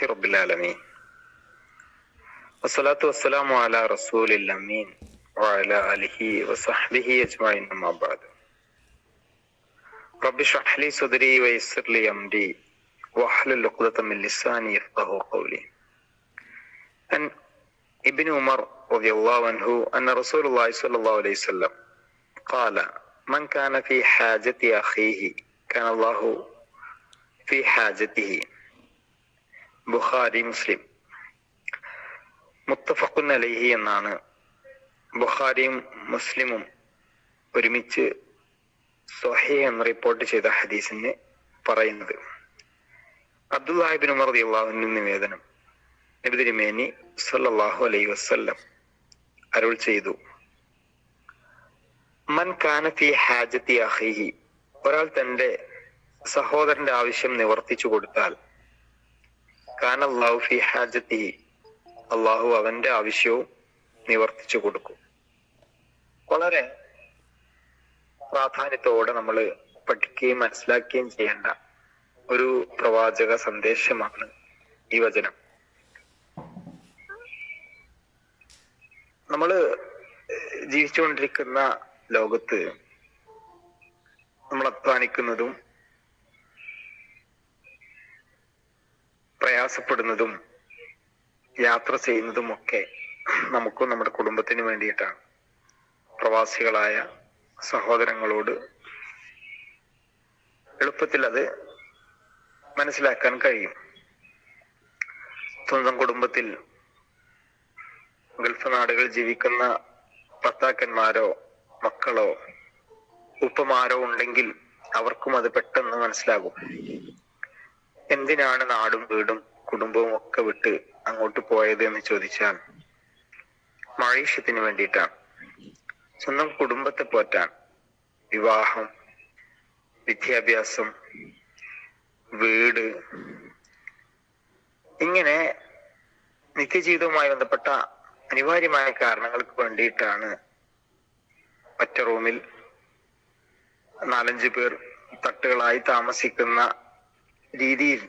അൽഹംദുലില്ലാഹി റബ്ബിൽ ആലമീൻ വസ്സലാത്തു വസ്സലാമു അലാ റസൂലിൽ അമീൻ വഅലാ ആലിഹി വസഹ്ബിഹി അജ്മഈൻ അമ്മാ ബഅദ്. റബ്ബി ഇശ്റഹ് ലി സദ്രി വയസ്സിർ ലി അംരി വഹ്ലുൽ ഉഖ്ദത മിൻ ലിസാനി യഫ്ഖഹു ഖൗലി. അൻ ഇബ്നു ഉമർ റളിയല്ലാഹു അൻഹു അന്ന റസൂലുള്ളാഹി സ്വല്ലല്ലാഹു അലൈഹി വസല്ലം ഖാല മൻ കാന ഫീ ഹാജതി അഖീഹി കാന അല്ലാഹു ഫീ ഹാജതിഹി. ബുഖാരി, മുസ്ലിം. മുത്തഫഖുൻ അലൈഹി എന്നാണ് ബുഖാരിയും മുസ്ലിമും ഒരുമിച്ച് സ്വഹീഹ് എന്ന് റിപ്പോർട്ട് ചെയ്ത ഹദീസിന് പറയുന്നത്. അബ്ദുല്ലാഹി ഇബ്നു ഉമർ റളിയല്ലാഹു അൻഹു നിവേദനം, നബി തിരുമേനി സല്ലല്ലാഹു അലൈഹി വസല്ലം അരുൾ ചെയ്തു, മൻ കാന ഫീ ഹാജതി അഖീഹി, ഒരാൾ തന്റെ സഹോദരന്റെ ആവശ്യം നിവർത്തിച്ചു കൊടുത്താൽ, കാന അല്ലാഹു ഫീ ഹാജതിഹി, അള്ളാഹു അവന്റെ ആവശ്യവും നിവർത്തിച്ചു കൊടുക്കും. വളരെ പ്രാധാന്യത്തോടെ നമ്മൾ പഠിക്കുകയും മനസ്സിലാക്കുകയും ചെയ്യേണ്ട ഒരു പ്രവാചക സന്ദേശമാണ് ഈ വചനം. നമ്മൾ ജീവിച്ചുകൊണ്ടിരിക്കുന്ന ലോകത്ത് നമ്മൾ അധ്വാനിക്കുന്നതും പ്രയാസപ്പെടുന്നതും യാത്ര ചെയ്യുന്നതും ഒക്കെ നമുക്കും നമ്മുടെ കുടുംബത്തിന് വേണ്ടിയിട്ടാണ്. പ്രവാസികളായ സഹോദരങ്ങളോട് എളുപ്പത്തിൽ അത് മനസ്സിലാക്കാൻ കഴിയും. സ്വന്തം കുടുംബത്തിൽ ഗൾഫ് നാടുകളിൽ ജീവിക്കുന്ന ഭർത്താക്കന്മാരോ മക്കളോ ഉപ്പമാരോ ഉണ്ടെങ്കിൽ അവർക്കും അത് പെട്ടെന്ന് മനസ്സിലാകും. എന്തിനാണ് നാടും വീടും കുടുംബവും ഒക്കെ വിട്ട് അങ്ങോട്ട് പോയത് എന്ന് ചോദിച്ചാൽ, മഴീഷ്യത്തിന് വേണ്ടിയിട്ടാണ്. സ്വന്തം കുടുംബത്തെ പോറ്റാൻ, വിവാഹം, വിദ്യാഭ്യാസം, വീട്, ഇങ്ങനെ നിത്യജീവിതവുമായി ബന്ധപ്പെട്ട അനിവാര്യമായ കാരണങ്ങൾക്ക് വേണ്ടിയിട്ടാണ് ഒറ്റ റൂമിൽ 4-5 പേർ തട്ടുകളായി താമസിക്കുന്ന രീതിയിൽ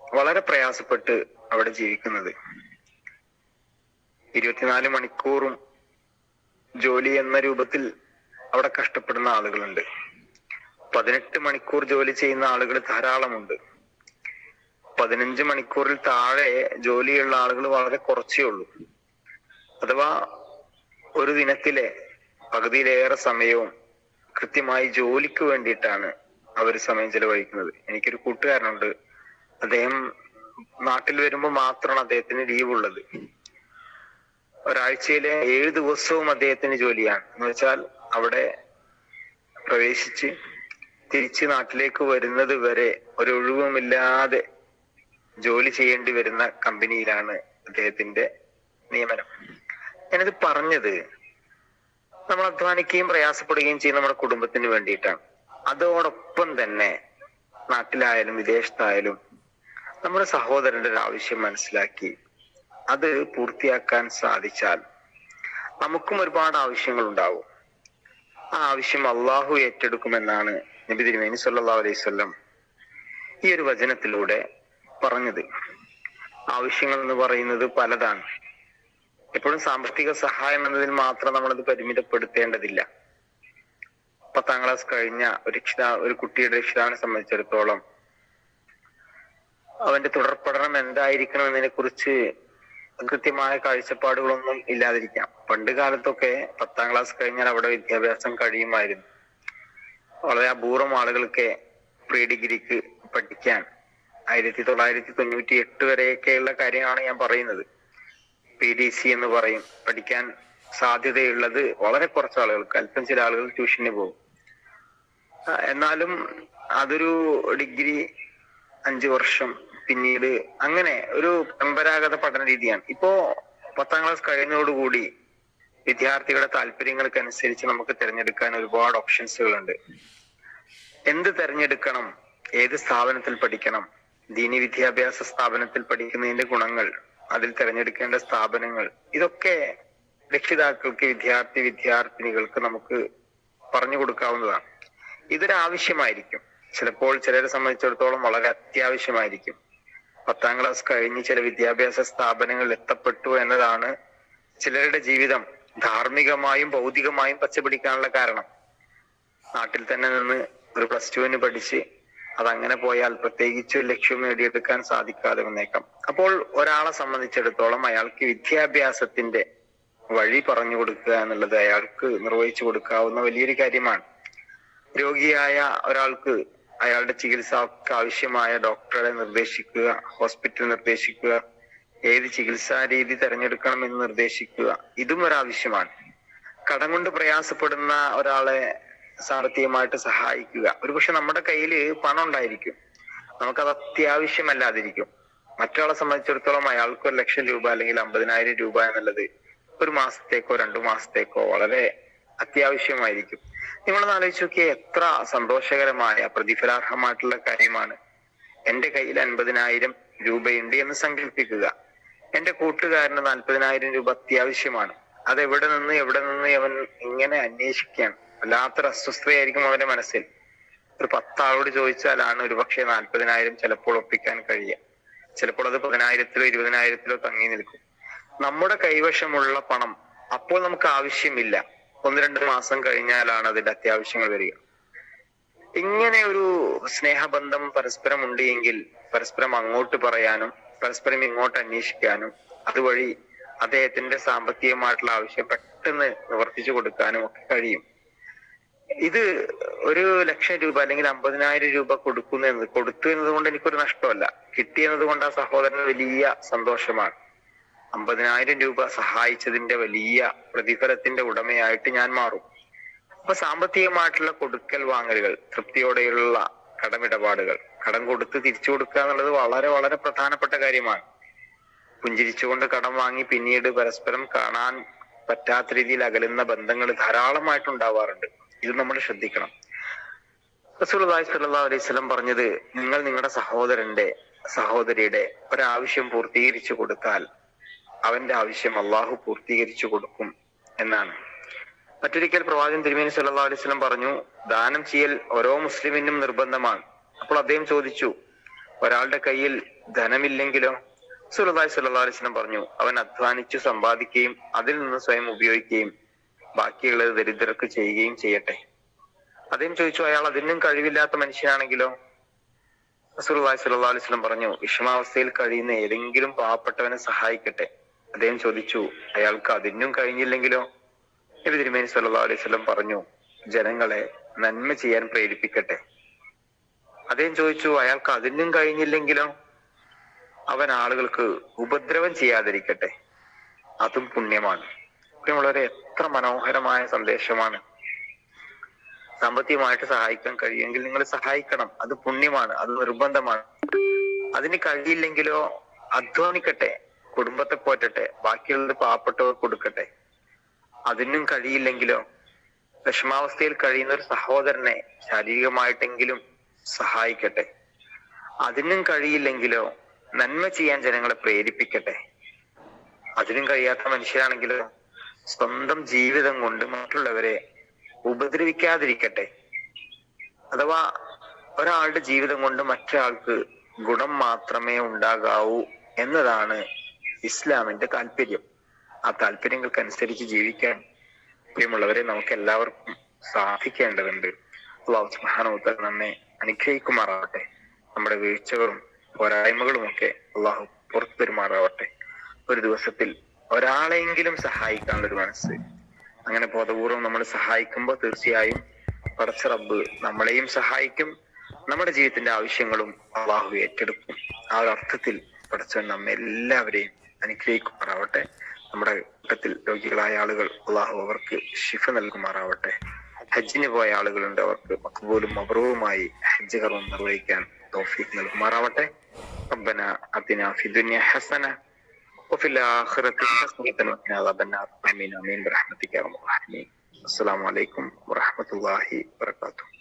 വളരെ പ്രയാസപ്പെട്ട് അവിടെ ജീവിക്കുന്നത്. 24 മണിക്കൂറും ജോലി എന്ന രൂപത്തിൽ അവിടെ കഷ്ടപ്പെടുന്ന ആളുകളുണ്ട്. 18 മണിക്കൂർ ജോലി ചെയ്യുന്ന ആളുകൾ ധാരാളമുണ്ട്. 15 മണിക്കൂറിൽ താഴെ ജോലിയുള്ള ആളുകൾ വളരെ കുറച്ചേ ഉള്ളൂ. അഥവാ ഒരു ദിനത്തിലെ പകുതിയിലേറെ സമയവും കൃത്യമായി ജോലിക്ക് വേണ്ടിയിട്ടാണ് അവർ സമയം ചെലവഴിക്കുന്നത്. എനിക്കൊരു കൂട്ടുകാരനുണ്ട്. അദ്ദേഹം നാട്ടിൽ വരുമ്പോൾ മാത്രമാണ് അദ്ദേഹത്തിന് ലീവ് ഉള്ളത്. ഒരാഴ്ചയിലെ 7 ദിവസവും അദ്ദേഹത്തിന് ജോലിയാണ്. എന്ന് വെച്ചാൽ അവിടെ പ്രവേശിച്ച് തിരിച്ച് നാട്ടിലേക്ക് വരുന്നത് വരെ ഒരു ഒഴിവുമില്ലാതെ ജോലി ചെയ്യേണ്ടി വരുന്ന കമ്പനിയിലാണ് അദ്ദേഹത്തിന്റെ നിയമനം. ഞാനിത് പറഞ്ഞത്, നമ്മൾ അധ്വാനിക്കുകയും പ്രയാസപ്പെടുകയും ചെയ്യുന്ന നമ്മുടെ കുടുംബത്തിന് വേണ്ടിയിട്ടാണ്. അതോടൊപ്പം തന്നെ നാട്ടിലായാലും വിദേശത്തായാലും നമ്മുടെ സഹോദരന്റെ ഒരു ആവശ്യം മനസ്സിലാക്കി അത് പൂർത്തിയാക്കാൻ സാധിച്ചാൽ നമുക്കും ഒരുപാട് ആവശ്യങ്ങൾ ഉണ്ടാവും. ആ ആവശ്യം അള്ളാഹു ഏറ്റെടുക്കുമെന്നാണ് നബി തിരുമേനി സല്ലല്ലാഹു അലൈഹി വസല്ലം ഈ ഒരു വചനത്തിലൂടെ പറഞ്ഞത്. ആവശ്യങ്ങൾ എന്ന് പറയുന്നത് പലതാണ്. എപ്പോഴും സാമ്പത്തിക സഹായം എന്നതിൽ മാത്രം നമ്മളത് പരിമിതപ്പെടുത്തേണ്ടതില്ല. 10ാം ക്ലാസ് കഴിഞ്ഞ ഒരു കുട്ടിയുടെ രക്ഷിതാവിനെ സംബന്ധിച്ചിടത്തോളം അവന്റെ തുടർ പഠനം എന്തായിരിക്കണം എന്നതിനെ കുറിച്ച് കൃത്യമായ കാഴ്ചപ്പാടുകളൊന്നും ഇല്ലാതിരിക്കാം. പണ്ട് കാലത്തൊക്കെ 10ാം ക്ലാസ് കഴിഞ്ഞാൽ അവിടെ വിദ്യാഭ്യാസം കഴിയുമായിരുന്നു. വളരെ അപൂർവം ആളുകൾക്ക് പ്രീ ഡിഗ്രിക്ക് പഠിക്കാൻ 1998 വരെയൊക്കെയുള്ള കാര്യമാണ് ഞാൻ പറയുന്നത്. PDC എന്ന് പറയും. പഠിക്കാൻ സാധ്യതയുള്ളത് വളരെ കുറച്ച് ആളുകൾക്ക്. അല്പം ചില ആളുകൾ ട്യൂഷന് പോകും. എന്നാലും അതൊരു ഡിഗ്രി 5 വർഷം, പിന്നീട് അങ്ങനെ ഒരു പരമ്പരാഗത പഠന രീതിയാണ്. ഇപ്പോ 10ാം ക്ലാസ് കഴിഞ്ഞതോടുകൂടി വിദ്യാർത്ഥികളുടെ താല്പര്യങ്ങൾക്കനുസരിച്ച് നമുക്ക് തിരഞ്ഞെടുക്കാൻ ഒരുപാട് ഓപ്ഷൻസുകളുണ്ട്. എന്ത് തിരഞ്ഞെടുക്കണം, ഏത് സ്ഥാപനത്തിൽ പഠിക്കണം, ദീനി വിദ്യാഭ്യാസ സ്ഥാപനത്തിൽ പഠിക്കുന്നതിന്റെ ഗുണങ്ങൾ, അതിൽ തിരഞ്ഞെടുക്കേണ്ട സ്ഥാപനങ്ങൾ, ഇതൊക്കെ രക്ഷിതാക്കൾക്ക്, വിദ്യാർത്ഥിനികൾക്ക് നമുക്ക് പറഞ്ഞു കൊടുക്കാവുന്നതാണ്. ഇതൊരാവശ്യമായിരിക്കും. ചിലപ്പോൾ ചിലരെ സംബന്ധിച്ചിടത്തോളം വളരെ അത്യാവശ്യമായിരിക്കും. 10ാം ക്ലാസ് കഴിഞ്ഞ് ചില വിദ്യാഭ്യാസ സ്ഥാപനങ്ങളിൽ എത്തപ്പെട്ടു എന്നതാണ് ചിലരുടെ ജീവിതം ധാർമ്മികമായും ഭൗതികമായും പച്ചപിടിക്കാനുള്ള കാരണം. നാട്ടിൽ തന്നെ നിന്ന് ഒരു +2 പഠിച്ച് അതങ്ങനെ പോയാൽ പ്രത്യേകിച്ച് ലക്ഷ്യം നേടിയെടുക്കാൻ സാധിക്കാതെ വന്നേക്കാം. അപ്പോൾ ഒരാളെ സംബന്ധിച്ചിടത്തോളം അയാൾക്ക് വിദ്യാഭ്യാസത്തിന്റെ വഴി പറഞ്ഞു കൊടുക്കുക എന്നുള്ളത് അയാൾക്ക് നിർവഹിച്ചു കൊടുക്കാവുന്ന വലിയൊരു കാര്യമാണ്. രോഗിയായ ഒരാൾക്ക് അയാളുടെ ചികിത്സക്ക് ആവശ്യമായ ഡോക്ടറെ നിർദ്ദേശിക്കുക, ഹോസ്പിറ്റൽ നിർദ്ദേശിക്കുക, ഏത് ചികിത്സാ രീതി തിരഞ്ഞെടുക്കണം എന്ന് നിർദ്ദേശിക്കുക, ഇതും ഒരാവശ്യമാണ്. കടം കൊണ്ട് പ്രയാസപ്പെടുന്ന ഒരാളെ സാമ്പത്തികമായിട്ട് സഹായിക്കുക. ഒരുപക്ഷെ നമ്മുടെ കയ്യിൽ പണം ഉണ്ടായിരിക്കും, നമുക്കത് അത്യാവശ്യമല്ലാതിരിക്കും. മറ്റൊരാളെ സംബന്ധിച്ചിടത്തോളം അയാൾക്ക് 1,00,000 രൂപ അല്ലെങ്കിൽ 50,000 രൂപ എന്നുള്ളത് ഒരു മാസത്തേക്കോ 2 മാസത്തേക്കോ വളരെ അത്യാവശ്യമായിരിക്കും. നിങ്ങളൊന്ന് ആലോചിച്ച് നോക്കിയാൽ എത്ര സന്തോഷകരമായ പ്രതിഫലാർഹമായിട്ടുള്ള കാര്യമാണ്. എന്റെ കയ്യിൽ 50,000 രൂപയുണ്ട് എന്ന് സങ്കല്പിക്കുക. എന്റെ കൂട്ടുകാരന് 40,000 രൂപ അത്യാവശ്യമാണ്. അത് എവിടെ നിന്ന് അവൻ ഇങ്ങനെ അന്വേഷിക്കുകയാണ്. വല്ലാത്തൊരു അസ്വസ്ഥതയായിരിക്കും അവന്റെ മനസ്സിൽ. ഒരു 10 ആളോട് ചോദിച്ചാലാണ് ഒരുപക്ഷെ 40,000 ചിലപ്പോൾ ഒപ്പിക്കാൻ കഴിയുക. ചിലപ്പോൾ അത് 10,000-ലോ 20,000-ലോ തങ്ങി നിൽക്കും. നമ്മുടെ കൈവശമുള്ള പണം അപ്പോൾ നമുക്ക് ആവശ്യമില്ല, 1-2 മാസം കഴിഞ്ഞാലാണ് അതിന്റെ അത്യാവശ്യങ്ങൾ വരിക. ഇങ്ങനെ ഒരു സ്നേഹബന്ധം പരസ്പരം ഉണ്ട് എങ്കിൽ പരസ്പരം അങ്ങോട്ട് പറയാനും പരസ്പരം ഇങ്ങോട്ട് അന്വേഷിക്കാനും അതുവഴി അദ്ദേഹത്തിന്റെ സാമ്പത്തികമായിട്ടുള്ള ആവശ്യം പെട്ടെന്ന് നിവർത്തിച്ചു കൊടുക്കാനും ഒക്കെ കഴിയും. ഇത് 1,00,000 രൂപ അല്ലെങ്കിൽ 50,000 രൂപ കൊടുത്തു എന്നതുകൊണ്ട് എനിക്കൊരു നഷ്ടമല്ല, കിട്ടിയെന്നത് കൊണ്ട് ആ സഹോദരന് വലിയ സന്തോഷമാണ്. 50,000 രൂപ സഹായിച്ചതിന്റെ വലിയ പ്രതിഫലത്തിന്റെ ഉടമയായിട്ട് ഞാൻ മാറും. അപ്പൊ സാമ്പത്തികമായിട്ടുള്ള കൊടുക്കൽ വാങ്ങലുകൾ, തൃപ്തിയോടെയുള്ള കടമിടപാടുകൾ, കടം കൊടുത്ത് തിരിച്ചു കൊടുക്കുക എന്നുള്ളത് വളരെ വളരെ പ്രധാനപ്പെട്ട കാര്യമാണ്. പുഞ്ചിരിച്ചുകൊണ്ട് കടം വാങ്ങി പിന്നീട് പരസ്പരം കാണാൻ പറ്റാത്ത രീതിയിൽ അകലുന്ന ബന്ധങ്ങൾ ധാരാളമായിട്ടുണ്ടാവാറുണ്ട്. ഇത് നമ്മൾ ശ്രദ്ധിക്കണം. റസൂലുള്ളാഹി സ്വല്ലല്ലാഹു അലൈഹി വസല്ലം പറഞ്ഞത്, നിങ്ങൾ നിങ്ങളുടെ സഹോദരിയുടെ ഒരാവശ്യം പൂർത്തീകരിച്ചു കൊടുത്താൽ അവന്റെ ആവശ്യം അള്ളാഹു പൂർത്തീകരിച്ചു കൊടുക്കും എന്നാണ്. മറ്റൊരിക്കൽ പ്രവാചകൻ തിരുമേനി സല്ലല്ലാഹു അലൈഹി വസല്ലം പറഞ്ഞു, ദാനം ചെയ്യൽ ഓരോ മുസ്ലിമിനും നിർബന്ധമാണ്. അപ്പോൾ അദ്ദേഹം ചോദിച്ചു, ഒരാളുടെ കയ്യിൽ ധനമില്ലെങ്കിലോ? റസൂലുള്ളാഹി സ്വല്ലല്ലാഹു അലൈഹി വസല്ലം പറഞ്ഞു, അവൻ അധ്വാനിച്ചു സമ്പാദിക്കുകയും അതിൽ നിന്ന് സ്വയം ഉപയോഗിക്കുകയും ബാക്കിയുള്ളത് ദരിദ്രർക്ക് ചെയ്യുകയും ചെയ്യട്ടെ. അദ്ദേഹം ചോദിച്ചു, അയാൾ അതിനും കഴിവില്ലാത്ത മനുഷ്യനാണെങ്കിലോ? റസൂലുള്ളാഹി സ്വല്ലല്ലാഹു അലൈഹി വസല്ലം പറഞ്ഞു, വിഷമാവസ്ഥയിൽ കഴിയുന്ന ഏതെങ്കിലും പാവപ്പെട്ടവനെ സഹായിക്കട്ടെ. അദ്ദേഹം ചോദിച്ചു, അയാൾക്ക് അതിനും കഴിഞ്ഞില്ലെങ്കിലോ? നബി തിരുമേനി സല്ലല്ലാഹു അലൈഹി വസല്ലം പറഞ്ഞു, ജനങ്ങളെ നന്മ ചെയ്യാൻ പ്രേരിപ്പിക്കട്ടെ. അദ്ദേഹം ചോദിച്ചു, അയാൾക്ക് അതിനും കഴിഞ്ഞില്ലെങ്കിലോ? അവൻ ആളുകൾക്ക് ഉപദ്രവം ചെയ്യാതിരിക്കട്ടെ, അതും പുണ്യമാണ്. വളരെ എത്ര മനോഹരമായ സന്ദേശമാണ്. സാമ്പത്തികമായിട്ട് സഹായിക്കാൻ കഴിയുമെങ്കിൽ നിങ്ങൾ സഹായിക്കണം, അത് പുണ്യമാണ്, അത് നിർബന്ധമാണ്. അതിന് കഴിയില്ലെങ്കിലോ അധ്വാനിക്കട്ടെ, കുടുംബത്തെ പോറ്റട്ടെ, ബാക്കിയുള്ളത് പാവപ്പെട്ടവർ കൊടുക്കട്ടെ. അതിനും കഴിയില്ലെങ്കിലോ വിഷമാവസ്ഥയിൽ കഴിയുന്ന ഒരു സഹോദരനെ ശാരീരികമായിട്ടെങ്കിലും സഹായിക്കട്ടെ. അതിനും കഴിയില്ലെങ്കിലോ നന്മ ചെയ്യാൻ ജനങ്ങളെ പ്രേരിപ്പിക്കട്ടെ. അതിനും കഴിയാത്ത മനുഷ്യരാണെങ്കിലോ സ്വന്തം ജീവിതം കൊണ്ട് മറ്റുള്ളവരെ ഉപദ്രവിക്കാതിരിക്കട്ടെ. അഥവാ ഒരാളുടെ ജീവിതം കൊണ്ട് മറ്റൊരാൾക്ക് ഗുണം മാത്രമേ ഉണ്ടാകാവൂ എന്നതാണ് ഇസ്ലാമിന്റെ താല്പര്യം. ആ താല്പര്യങ്ങൾക്കനുസരിച്ച് ജീവിക്കാൻ പ്രിയമുള്ളവരെ നമുക്ക് എല്ലാവർക്കും സാധിക്കേണ്ടതുണ്ട്. അല്ലാഹു സുബ്ഹാനഹു വ തആല നമ്മെ അനുഗ്രഹിക്കുമാറാവട്ടെ. നമ്മുടെ വീഴ്ചകളും പോരായ്മകളും ഒക്കെ അള്ളാഹു പുറത്തു തരുമാറാവട്ടെ. ഒരു ദിവസത്തിൽ ഒരാളെങ്കിലും സഹായിക്കാനുള്ള ഒരു മനസ്സ്, അങ്ങനെ ബോധപൂർവം നമ്മൾ സഹായിക്കുമ്പോൾ തീർച്ചയായും പടച്ച റബ്ബ് നമ്മളെയും സഹായിക്കും, നമ്മുടെ ജീവിതത്തിന്റെ ആവശ്യങ്ങളും അള്ളാഹു ഏറ്റെടുക്കും. ആ ഒരു അർത്ഥത്തിൽ പടച്ചവൻ നമ്മെ എല്ലാവരെയും അനുഗ്രഹിക്കുമാറാവട്ടെ. നമ്മുടെ കൂട്ടത്തിൽ രോഗികളായ ആളുകൾ അള്ളാഹു അവർക്ക് ശിഫ നൽകുമാറാവട്ടെ. ഹജ്ജിന് പോയ ആളുകളുണ്ട്, അവർക്ക് മഖ്ബൂലും മബ്റൂറുമായി ഹജ്ജ് കർമ്മം നിർവഹിക്കാൻ തൗഫീഖ് നൽകുമാറാവട്ടെ. റബ്ബന അതിനാ ഫിദ്ദുനിയ ഹസന വഫിൽ ആഖിറതി ഹസനതൻ വഖിനാ അദാബന്നാർ. ആമീൻ ആമീൻ ബിറഹ്മതിക യാ അർഹമർ റഹീമീൻ. അസ്സലാമു അലൈക്കും വറഹ്മത്തുള്ളാഹി വബറകാതുഹു.